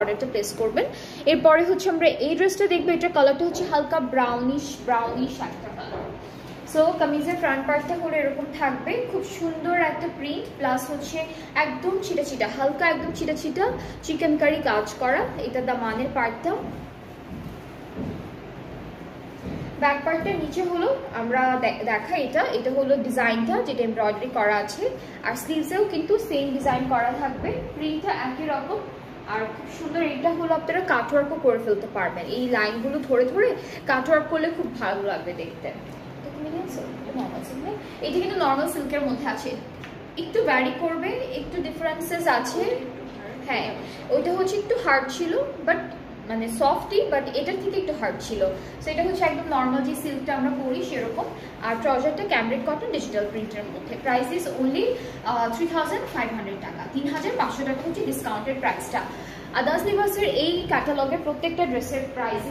অর্ডারটা প্লেস করবেন। এরপরে হচ্ছে আমরা এই ড্রেসটা দেখবো, এটা কালারটা হচ্ছে হালকা ব্রাউনিশ একটা কালার। সো কামিজের ফ্রন্ট পার্টটা হলো এরকম থাকবে, খুব সুন্দর একটা প্রিন্ট, প্লাস হচ্ছে একদম ছিটা ছিটা, হালকা একদম ছিটা ছিটা চিকেন কারি কাজ করা, এটা দামানের পার্টটা। ব্যাক পার্টটার নিচে হলো আমরা দেখা এটা হলো ডিজাইনটা যেটা এমব্রয়ডারি করা আছে, আর স্লিভসেও কিন্তু সেম ডিজাইন করা থাকবে, প্রিন্টটা একই রকম। আর খুব সুন্দর, এটা হলো আপনারা কাটওয়ার্কও করে ফেলতে পারবেন, এই লাইনগুলো ধরে ধরে কাটওয়ার্ক করলে খুব ভালো লাগবে দেখতে। এটা কিন্তু নর্মাল সিল্কের মধ্যে আছে, একটু ভ্যারি করবে, একটু ডিফারেন্সেস আছে। হ্যাঁ, ওইটা হচ্ছে একটু হার্ড ছিল, বাট মানে সফটই, বাট এটার থেকে একটু হার্ড ছিল। সো এটা হচ্ছে একদম নর্মাল যে সিল্কটা আমরা পরি সেরকম। আর ট্রাউজারটা ক্যামব্রিক কটন ডিজিটাল প্রিন্টের মধ্যে। প্রাইস ইজ অনলি 3500 টাকা, 3500 টাকা হচ্ছে ডিসকাউন্টেড প্রাইসটা। আদার্স লিভার্সের এই ক্যাটালগের প্রত্যেকটা ড্রেসের প্রাইস